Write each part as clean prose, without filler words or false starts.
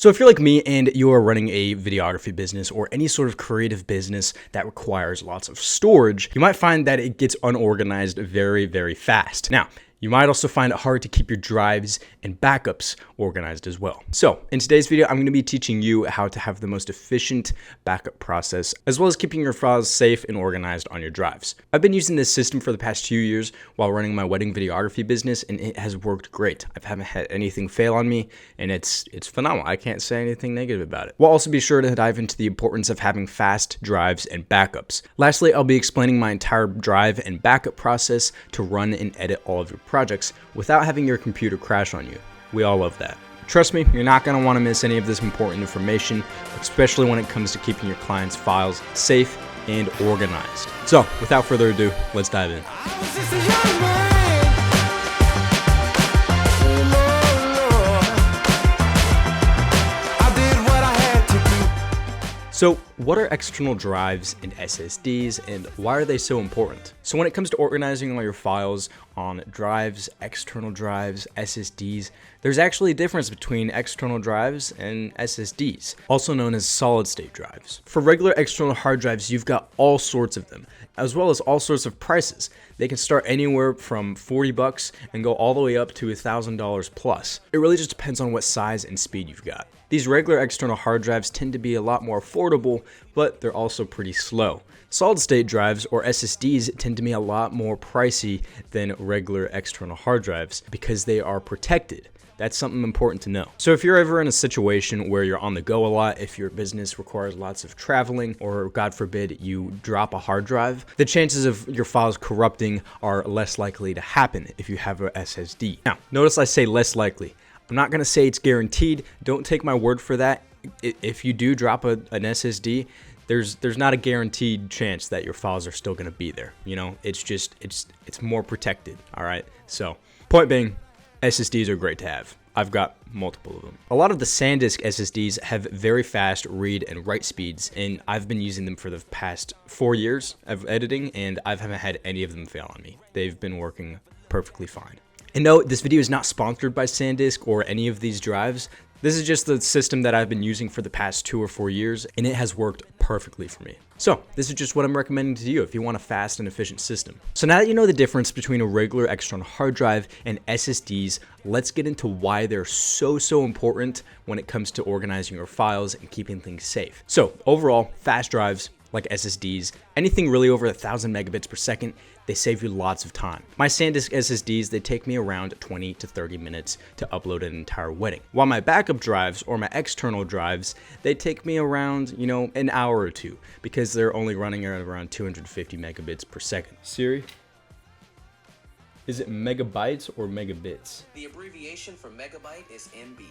So if you're like me and you are running a videography business or any sort of creative business that requires lots of storage, you might find that it gets unorganized very, very fast. Now, you might also find it hard to keep your drives and backups organized as well. So in today's video, I'm going to be teaching you how to have the most efficient backup process, as well as keeping your files safe and organized on your drives. I've been using this system for the past few years while running my wedding videography business, and it has worked great. I haven't had anything fail on me, and it's phenomenal. I can't say anything negative about it. We'll also be sure to dive into the importance of having fast drives and backups. Lastly, I'll be explaining my entire drive and backup process to run and edit all of your projects without having your computer crash on you. We all love that. Trust me, you're not going to want to miss any of this important information, especially when it comes to keeping your clients' files safe and organized. So, without further ado, let's dive in. So what are external drives and SSDs, and why are they so important? So when it comes to organizing all your files on drives, external drives, SSDs, there's actually a difference between external drives and SSDs, also known as solid state drives. For regular external hard drives, you've got all sorts of them, as well as all sorts of prices. They can start anywhere from $40 and go all the way up to $1,000 plus. It really just depends on what size and speed you've got. These regular external hard drives tend to be a lot more affordable, but they're also pretty slow. Solid state drives, or SSDs, tend to be a lot more pricey than regular external hard drives because they are protected. That's something important to know. So if you're ever in a situation where you're on the go a lot, if your business requires lots of traveling, or God forbid you drop a hard drive, the chances of your files corrupting are less likely to happen if you have a SSD. Now, notice I say less likely. I'm not gonna say it's guaranteed. Don't take my word for that. If you do drop an SSD, there's not a guaranteed chance that your files are still gonna be there. You know, it's more protected. All right. So point being, SSDs are great to have. I've got multiple of them. A lot of the SanDisk SSDs have very fast read and write speeds, and I've been using them for the past 4 years of editing, and I haven't had any of them fail on me. They've been working perfectly fine. And no, this video is not sponsored by SanDisk or any of these drives. This is just the system that I've been using for the past 2 or 4 years, and it has worked perfectly for me. So this is just what I'm recommending to you if you want a fast and efficient system. So now that you know the difference between a regular external hard drive and SSDs, let's get into why they're so important when it comes to organizing your files and keeping things safe. So overall, fast drives, like SSDs, anything really over 1,000 megabits per second, they save you lots of time. My SanDisk SSDs, they take me around 20 to 30 minutes to upload an entire wedding. While my backup drives or my external drives, they take me around, an hour or two because they're only running at around 250 megabits per second. Siri, is it megabytes or megabits? The abbreviation for megabyte is MB.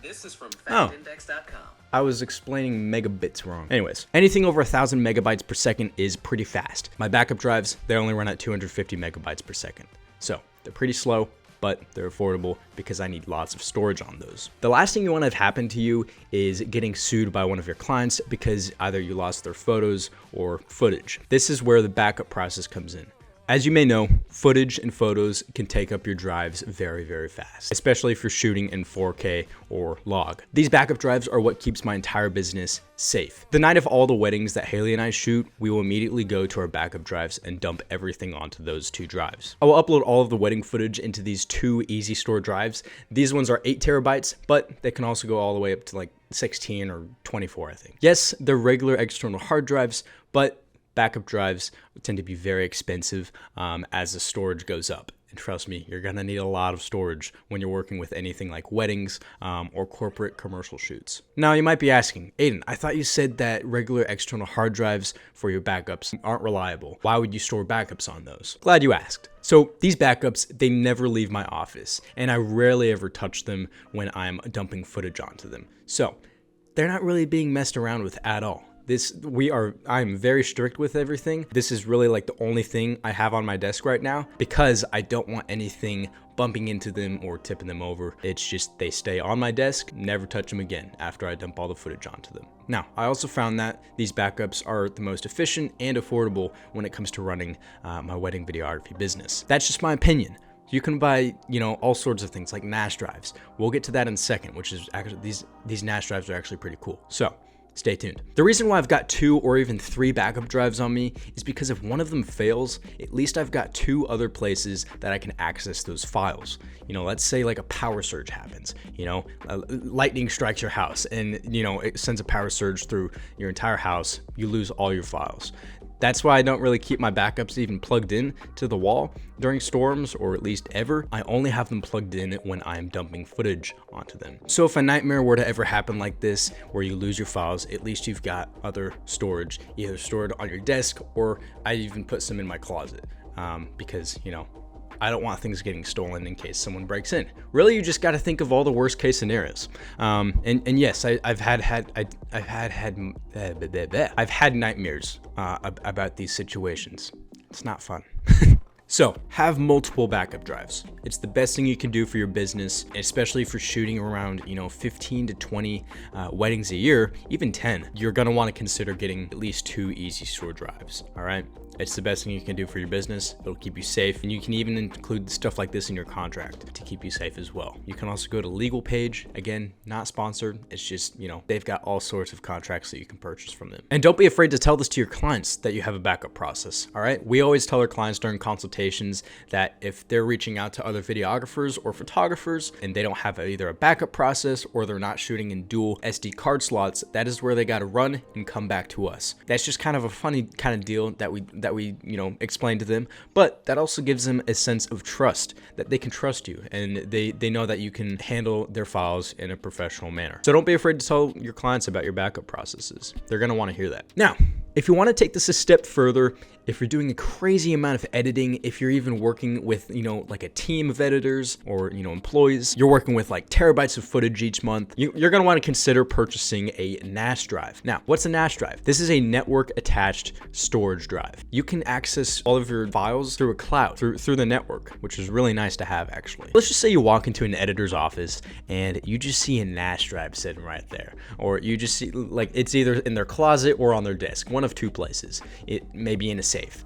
This is from factindex.com. I was explaining megabits wrong. Anyways, anything over 1,000 megabytes per second is pretty fast. My backup drives, they only run at 250 megabytes per second. So they're pretty slow, but they're affordable because I need lots of storage on those. The last thing you want to have happen to you is getting sued by one of your clients because either you lost their photos or footage. This is where the backup process comes in. As you may know, footage and photos can take up your drives very fast, especially if you're shooting in 4K or log. These backup drives are what keeps my entire business safe. The night of all the weddings that Haley and I shoot, we will immediately go to our backup drives and dump everything onto those 2 drives. I will upload all of the wedding footage into these 2 easy store drives. These ones are 8 terabytes, but they can also go all the way up to like 16 or 24, I think. Yes, they're regular external hard drives, but backup drives tend to be very expensive as the storage goes up. And trust me, you're gonna need a lot of storage when you're working with anything like weddings or corporate commercial shoots. Now you might be asking, Aiden, I thought you said that regular external hard drives for your backups aren't reliable. Why would you store backups on those? Glad you asked. So these backups, they never leave my office, and I rarely ever touch them when I'm dumping footage onto them. So they're not really being messed around with at all. I'm very strict with everything. This is really like the only thing I have on my desk right now because I don't want anything bumping into them or tipping them over. It's just they stay on my desk, never touch them again after I dump all the footage onto them. Now, I also found that these backups are the most efficient and affordable when it comes to running my wedding videography business. That's just my opinion. You can buy, all sorts of things like NAS drives. We'll get to that in a second, which is actually, these NAS drives are actually pretty cool. So stay tuned. The reason why I've got 2 or even 3 backup drives on me is because if one of them fails, at least I've got 2 other places that I can access those files. Let's say like a power surge happens, lightning strikes your house and, it sends a power surge through your entire house. You lose all your files. That's why I don't really keep my backups even plugged in to the wall during storms, or at least ever. I only have them plugged in when I'm dumping footage onto them. So if a nightmare were to ever happen like this, where you lose your files, at least you've got other storage, either stored on your desk, or I even put some in my closet, because, I don't want things getting stolen in case someone breaks in. Really, you just got to think of all the worst case scenarios. And yes, I've had nightmares about these situations. It's not fun. So have multiple backup drives. It's the best thing you can do for your business, especially if you're shooting around 15 to 20 weddings a year, even 10. You're gonna want to consider getting at least 2 easy store drives. All right. It's the best thing you can do for your business. It'll keep you safe, and you can even include stuff like this in your contract to keep you safe as well. You can also go to legal page. Again, not sponsored. It's just, they've got all sorts of contracts that you can purchase from them. And don't be afraid to tell this to your clients that you have a backup process. All right. We always tell our clients during consultations that if they're reaching out to other videographers or photographers and they don't have either a backup process or they're not shooting in dual SD card slots, that is where they got to run and come back to us. That's just kind of a funny kind of deal that we explain to them, but that also gives them a sense of trust, that they can trust you and they know that you can handle their files in a professional manner. So don't be afraid to tell your clients about your backup processes. They're going to want to hear that. Now, if you want to take this a step further, if you're doing a crazy amount of editing, if you're even working with, like a team of editors or, employees, you're working with like terabytes of footage each month, you're going to want to consider purchasing a NAS drive. Now, what's a NAS drive? This is a network attached storage drive. You can access all of your files through a cloud, through the network, which is really nice to have actually. Let's just say you walk into an editor's office and you just see a NAS drive sitting right there, or you just see like it's either in their closet or on their desk, one of 2 places. It may be in a safe.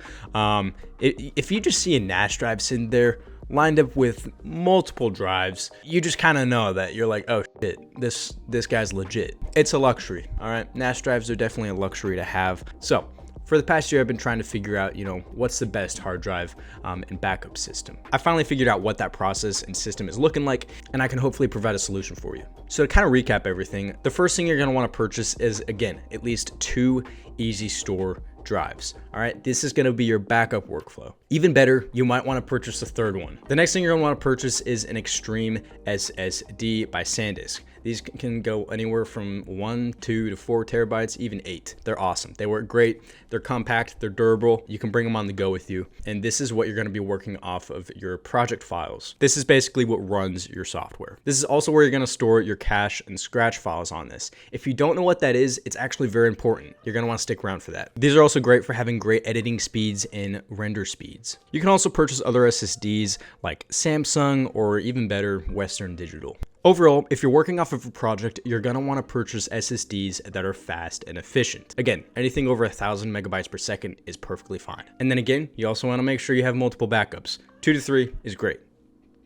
If you just see a NAS drive sitting there lined up with multiple drives, you just kind of know that you're like, oh shit, this guy's legit. It's a luxury. All right. NAS drives are definitely a luxury to have. So for the past year, I've been trying to figure out, what's the best hard drive and backup system. I finally figured out what that process and system is looking like, and I can hopefully provide a solution for you. So to kind of recap everything, the first thing you're going to want to purchase is, again, at least 2 easy store drives. All right, this is going to be your backup workflow. Even better, you might want to purchase a 3rd one. The next thing you're going to want to purchase is an Extreme SSD by SanDisk. These can go anywhere from 1, 2 to 4 terabytes, even 8. They're awesome. They work great. They're compact. They're durable. You can bring them on the go with you. And this is what you're going to be working off of your project files. This is basically what runs your software. This is also where you're going to store your cache and scratch files on this. If you don't know what that is, it's actually very important. You're going to want to stick around for that. These are also great for having great editing speeds and render speeds. You can also purchase other SSDs like Samsung or even better, Western Digital. Overall, if you're working off of a project, you're going to want to purchase SSDs that are fast and efficient. Again, anything over 1,000 megabytes per second is perfectly fine. And then again, you also want to make sure you have multiple backups. 2 to 3 is great.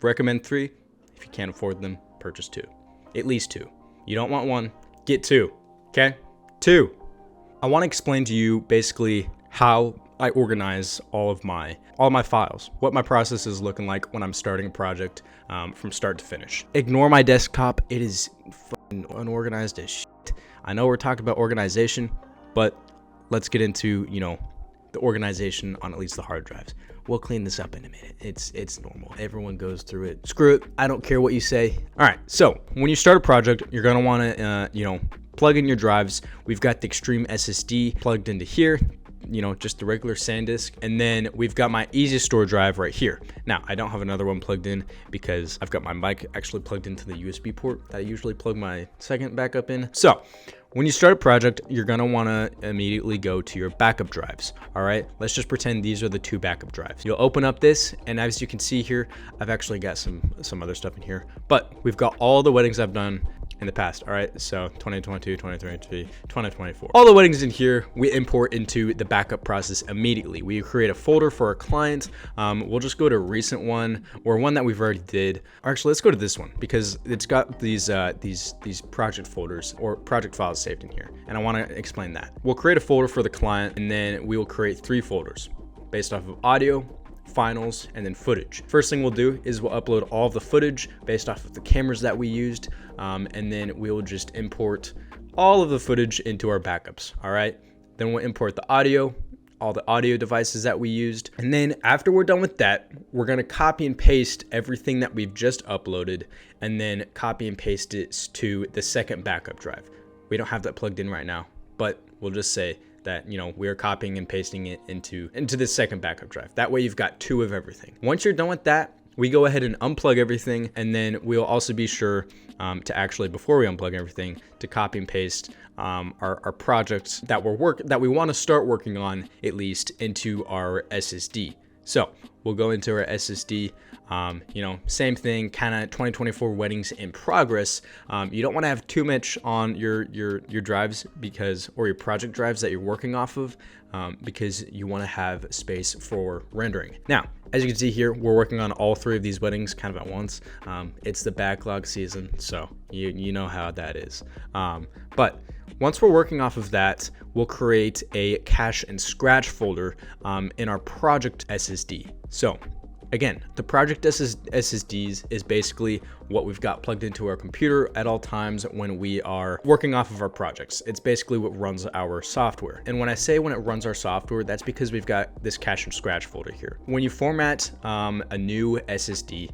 Recommend 3. If you can't afford them, purchase 2. At least 2. You don't want 1, get 2. Okay? 2. I want to explain to you basically how I organize all of my files, what my process is looking like when I'm starting a project from start to finish. Ignore my desktop. It is fucking unorganized as shit. I know we're talking about organization, but let's get into, the organization on at least the hard drives. We'll clean this up in a minute. It's normal. Everyone goes through it. Screw it. I don't care what you say. All right. So when you start a project, you're going to want to, plug in your drives. We've got the Extreme SSD plugged into here. Just the regular SanDisk. And then we've got my easy store drive right here. Now, I don't have another one plugged in because I've got my mic actually plugged into the USB port that I usually plug my second backup in. So when you start a project, you're going to want to immediately go to your backup drives. All right, let's just pretend these are the 2 backup drives. You'll open up this, and as you can see here, I've actually got some other stuff in here, but we've got all the weddings I've done in the past. All right, so 2022, 2023, 2024. All the weddings in here, we import into the backup process immediately. We create a folder for our client. We'll just go to a recent one or one that we've already did. Actually, let's go to this one because it's got these project folders or project files saved in here, and I want to explain that. We'll create a folder for the client, and then we will create 3 folders based off of audio, finals, and then footage. First thing we'll do is we'll upload all of the footage based off of the cameras that we used, and then we will just import all of the footage into our backups. All right, then we'll import the audio, all the audio devices that we used, and then after we're done with that, we're going to copy and paste everything that we've just uploaded, and then copy and paste it to the second backup drive. We don't have that plugged in right now, but we'll just say that, you know, we're copying and pasting it into this second backup drive. That way you've got 2 of everything. Once you're done with that, we go ahead and unplug everything, and then we'll also be sure to actually, before we unplug everything, to copy and paste our projects that we want to start working on, at least, into our SSD. So we'll go into our SSD. You know, same thing, kind of 2024 weddings in progress. You don't want to have too much on your drives or your project drives that you're working off of, because you want to have space for rendering. Now, as you can see here, we're working on all 3 of these weddings kind of at once. It's the backlog season, so you know how that is. But once we're working off of that, we'll create a cache and scratch folder in our project SSD. So again, the project SSDs is basically what we've got plugged into our computer at all times when we are working off of our projects. It's basically what runs our software. And when I say when it runs our software, that's because we've got this cache and scratch folder here. When you format a new SSD,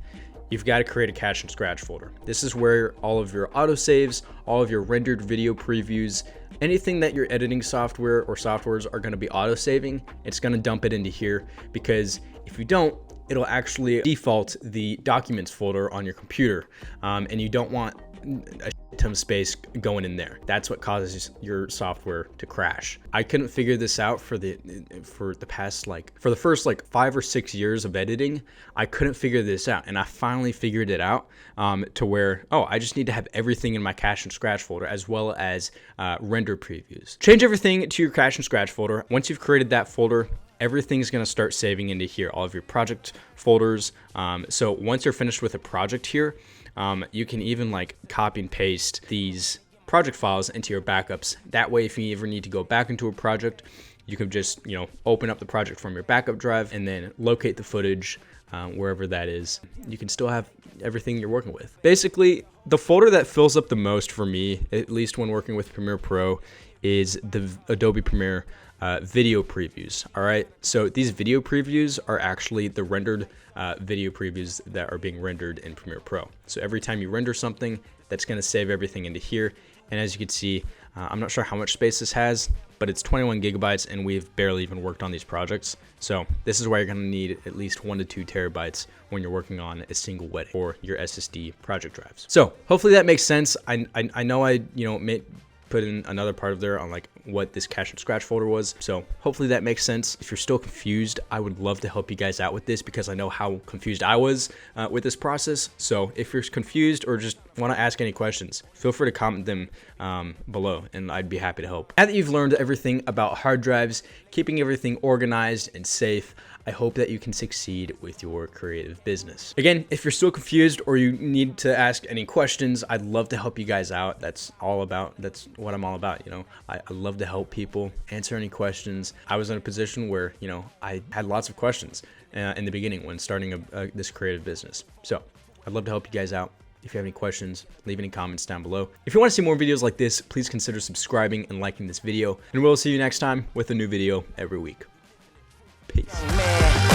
you've got to create a cache and scratch folder. This is where all of your autosaves, all of your rendered video previews, anything that your editing software or softwares are going to be autosaving, it's going to dump it into here, because if you don't, it'll actually default the documents folder on your computer, and you don't want a ton of space going in there. That's what causes your software to crash. I couldn't figure this out for the first 5 or 6 years of editing. I couldn't figure this out, and I finally figured it out to where, I just need to have everything in my cache and scratch folder, as well as render previews. Change everything to your cache and scratch folder. Once you've created that folder, everything's going to start saving into here, all of your project folders. So once you're finished with a project here, you can even copy and paste these project files into your backups. That way, if you ever need to go back into a project, you can just, open up the project from your backup drive and then locate the footage wherever that is. You can still have everything you're working with. Basically, the folder that fills up the most for me, at least when working with Premiere Pro, is the Adobe Premiere video previews. All right, so these video previews are actually the rendered video previews that are being rendered in Premiere Pro. So every time you render something, that's going to save everything into here. And as you can see, I'm not sure how much space this has, but it's 21 gigabytes, and we've barely even worked on these projects. So this is why you're going to need at least 1 to 2 terabytes when you're working on a single wedding or your SSD project drives. So hopefully that makes sense. I know I put in another part of there on what this cache and scratch folder was. So hopefully that makes sense. If you're still confused, I would love to help you guys out with this, because I know how confused I was with this process. So if you're confused or just want to ask any questions, feel free to comment them below, and I'd be happy to help. Now that you've learned everything about hard drives, keeping everything organized and safe, I hope that you can succeed with your creative business. Again, if you're still confused or you need to ask any questions, I'd love to help you guys out. That's what I'm all about. I love to help people, answer any questions. I was in a position where, I had lots of questions in the beginning when starting this creative business. So I'd love to help you guys out. If you have any questions, leave any comments down below. If you want to see more videos like this, please consider subscribing and liking this video, and we'll see you next time with a new video every week. Peace.